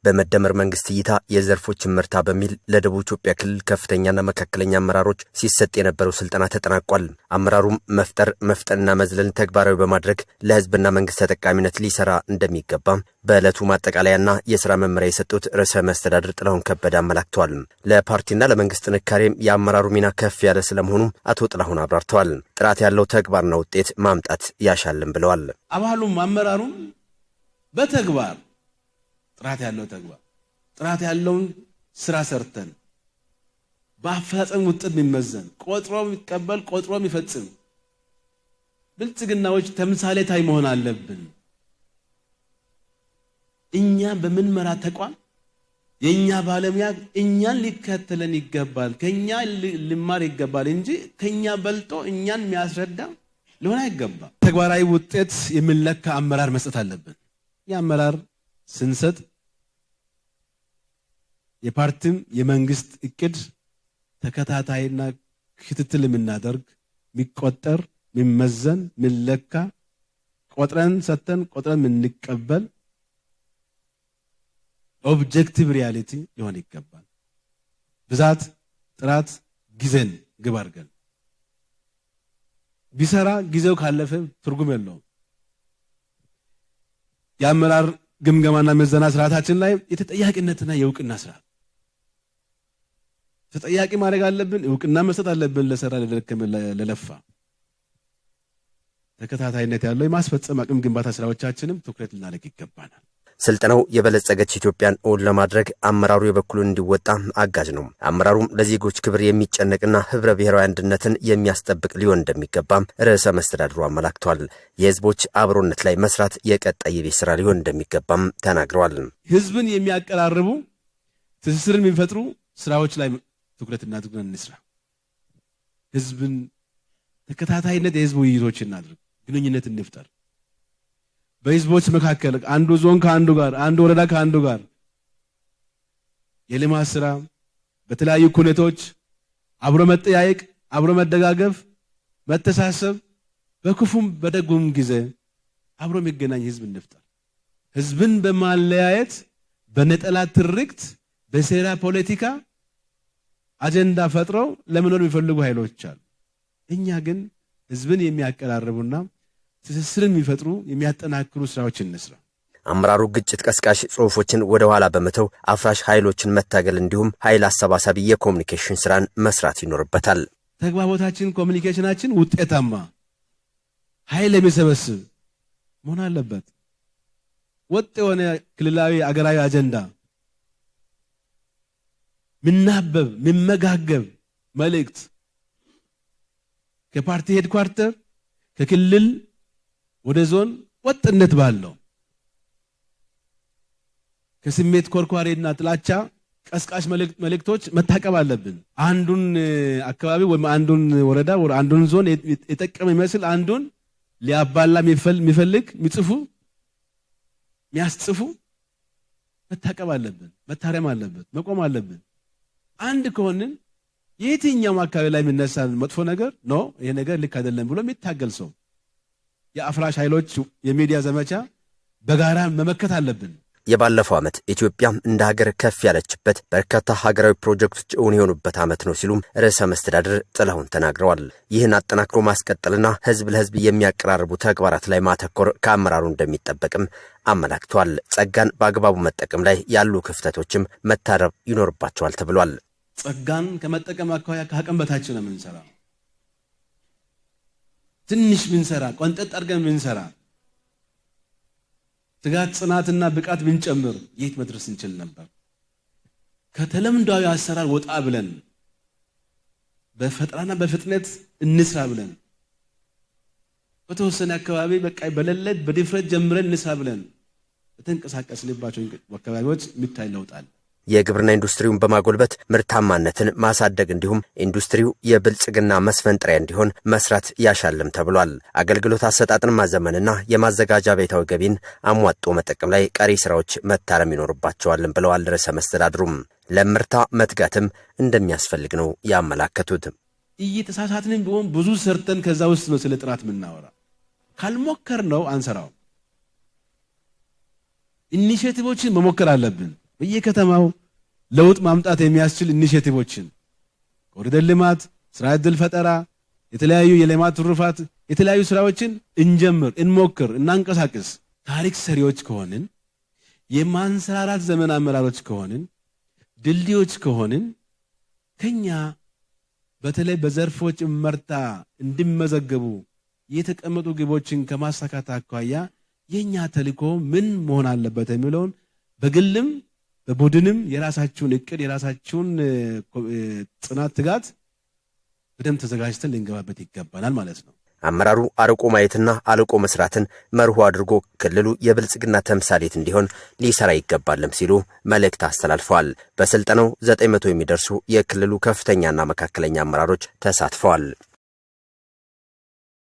በመደመር መንግስት እይታ የዘርፎች ምርታ በሚል ለደቡብ ኢትዮጵያ ክልል ከፍተኛና መካከለኛ አመራሮች ሲሰጥ የነበረው ስልጠና ተጠናቋል። አመራሩም መፍጠንና መዝለልን ተግባራዊ በማድረግ ለህዝብና መንግስት ተጠቃሚነት ሊሰራ እንደሚገባ በዕለቱ ማጠቃለያና የሥራ መመሪያ የሰጡት ርዕሰ መስተዳድር ጥላሁን ከበደ አመላክተዋል። ለፓርቲና ለመንግስት ጥንካሬም የአመራሩ ሚና ከፍ ያለ ስለመሆኑ አቶ ጥላሁን አብራርተዋል። ጥራት ያለው ተግባርና ውጤት ማምጣት ያሻልም ብለዋል። አባሉም አመራሩም በተግባር ጥራት ያለውን ስራ ሰርተን በአፈጻጸም ውጤት የሚመዘን ቆጥሮ የሚቀበል ቆጥሮ የሚፈጽም ብልጽግናዎች ተምሳሌታዊ መሆን አለብን። እኛ በምንመራ ተቋም የኛ ባለሙያ እኛን ሊከተለን ይገባል፣ ከኛ ሊማር ይገባል እንጂ ከኛ በልጦ እኛን የሚያስረዳ ሊሆን አይገባም። ተግባራዊ ውጤት የሚለካ አመራር መስጠት አለብን። የአመራር ስንሰጥ የፓርቲም የመንግስት እቅድ ተከታታይና ክትትል የምናደርግ የሚቆጠር የሚመዘን የሚለካ ቆጥረን ሰተን ቆጥረን የምንቀበል ኦብጀክቲቭ ሪያሊቲ ሊሆን ይገባል። ብዛት፣ ጥራት፣ ጊዜን ግብ አድርገን ቢሰራ ጊዜው ካለፈ ትርጉም የለውም። የአመራር ግምገማና ምዘና ስርዓታችን ላይ የተጠያቂነትና የእውቅና ስርዓት ተጠያቂ ማድረግ አለብን። እውቅና መስጠት አለብን። ለሰራ ለደከመ ለለፋ ተከታታይነት ያለው የማስፈጸም አቅም ግንባታ ስራዎቻችንም ትኩረት ልናደርግ ይገባናል። ስልጠናው የበለጸገች ኢትዮጵያን እውን ለማድረግ አመራሩ የበኩሉን እንዲወጣ አጋዥ ነው። አመራሩም ለዜጎች ክብር የሚጨነቅና ህብረ ብሔራዊ አንድነትን የሚያስጠብቅ ሊሆን እንደሚገባም ርዕሰ መስተዳድሩ አመላክተዋል። የህዝቦች አብሮነት ላይ መስራት የቀጣይ የቤት ስራ ሊሆን እንደሚገባም ተናግረዋል። ህዝብን የሚያቀራርቡ ትስስርን የሚፈጥሩ ስራዎች ላይ ትኩረትና ትኩረት እንስራ። ህዝብን ተከታታይነት የህዝብ ውይይቶች እናድርግ፣ ግንኙነት እንፍጠር። በህዝቦች መካከል አንዱ ዞን ከአንዱ ጋር፣ አንዱ ወረዳ ከአንዱ ጋር የልማት ስራ በተለያዩ ኩነቶች አብሮ መጠያየቅ፣ አብሮ መደጋገፍ፣ መተሳሰብ በክፉም በደጉም ጊዜ አብሮ የሚገናኝ ህዝብ እንፍጠር። ህዝብን በማለያየት በነጠላ ትርክት በሴራ ፖለቲካ አጀንዳ ፈጥረው ለመኖር የሚፈልጉ ኃይሎች አሉ። እኛ ግን ህዝብን የሚያቀራርቡና ትስስርን የሚፈጥሩ የሚያጠናክሩ ስራዎችን እንስራ። አመራሩ ግጭት ቀስቃሽ ጽሁፎችን ወደ ኋላ በመተው አፍራሽ ኃይሎችን መታገል እንዲሁም ኃይል አሰባሳቢ የኮሙኒኬሽን ስራን መስራት ይኖርበታል። ተግባቦታችን ኮሙኒኬሽናችን ውጤታማ ኃይል የሚሰበስብ መሆን አለበት። ወጥ የሆነ ክልላዊ አገራዊ አጀንዳ ምናበብ ምመጋገብ መልእክት ከፓርቲ ሄድኳርተር ከክልል ወደ ዞን ወጥነት ባለው ከስሜት ኮርኳሪና ጥላቻ ቀስቃሽ መልእክቶች መታቀብ አለብን። አንዱን አካባቢ ወይ አንዱን ወረዳ ወይ አንዱን ዞን የጠቀመ ይመስል አንዱን ሊያባላ የሚፈልግ የሚያስጽፉ መታቀብ አለብን። መታረም አለበት። መቆም አለብን። አንድ ከሆንን የትኛው አካባቢ ላይ የሚነሳ መጥፎ ነገር ነው ይሄ ነገር ልክ አይደለም ብሎ የሚታገል ሰው የአፍራሽ ኃይሎች የሚዲያ ዘመቻ በጋራ መመከት አለብን። የባለፈው ዓመት ኢትዮጵያ እንደ ሀገር ከፍ ያለችበት በርካታ ሀገራዊ ፕሮጀክቶች እውን የሆኑበት ዓመት ነው ሲሉም ርዕሰ መስተዳድር ጥላሁን ተናግረዋል። ይህን አጠናክሮ ማስቀጠልና ህዝብ ለህዝብ የሚያቀራርቡ ተግባራት ላይ ማተኮር ከአመራሩ እንደሚጠበቅም አመላክቷል። ጸጋን በአግባቡ መጠቀም ላይ ያሉ ክፍተቶችም መታረም ይኖርባቸዋል ተብሏል። ጸጋን ከመጠቀም አኳያ ከአቅም በታች ነው የምንሰራው። ትንሽ ምንሰራ ቆንጠጥ አድርገን ምንሰራ ትጋት ጽናትና ብቃት ብንጨምር የት መድረስ እንችል ነበር። ከተለምዷዊ አሰራር ወጣ ብለን በፈጥራና በፍጥነት እንስራ ብለን በተወሰነ አካባቢ በቃ በለለት በዲፍረት ጀምረን እንስራ ብለን በተንቀሳቀስንባቸው አካባቢዎች የሚታይ ለውጥ አለ። የግብርና ኢንዱስትሪውን በማጎልበት ምርታማነትን ማሳደግ እንዲሁም ኢንዱስትሪው የብልጽግና መስፈንጠሪያ እንዲሆን መስራት ያሻልም ተብሏል። አገልግሎት አሰጣጥን ማዘመንና የማዘጋጃ ቤታዊ ገቢን አሟጦ መጠቀም ላይ ቀሪ ስራዎች መታረም ይኖርባቸዋልም ብለዋል ርዕሰ መስተዳድሩም። ለምርታ መትጋትም እንደሚያስፈልግ ነው ያመላከቱት። እየተሳሳትንም ቢሆን ብዙ ሰርተን ከዛ ውስጥ ነው ስለ ጥራት የምናወራ። ካልሞከር ነው አንሰራው። ኢኒሼቲቮችን መሞከር አለብን። በየከተማው ለውጥ ማምጣት የሚያስችል ኢኒሼቲቮችን ኮሪደር ልማት፣ ስራ ዕድል ፈጠራ፣ የተለያዩ የልማት ትሩፋት፣ የተለያዩ ስራዎችን እንጀምር፣ እንሞክር፣ እናንቀሳቅስ። ታሪክ ሰሪዎች ከሆንን የማንሰራራት ዘመን አመራሮች ከሆንን ድልድዮች ከሆንን ከኛ በተለይ በዘርፎች እመርታ እንዲመዘገቡ የተቀመጡ ግቦችን ከማሳካት አኳያ የኛ ተልእኮ ምን መሆን አለበት የሚለውን በግልም በቡድንም የራሳችሁን እቅድ የራሳችሁን ጽናት ትጋት በደንብ ተዘጋጅተን ልንገባበት ይገባናል ማለት ነው። አመራሩ አርቆ ማየትና አልቆ መስራትን መርሆ አድርጎ ክልሉ የብልጽግና ተምሳሌት እንዲሆን ሊሰራ ይገባልም ሲሉ መልእክት አስተላልፈዋል። በስልጠናው 900 የሚደርሱ የክልሉ ከፍተኛና መካከለኛ አመራሮች ተሳትፈዋል።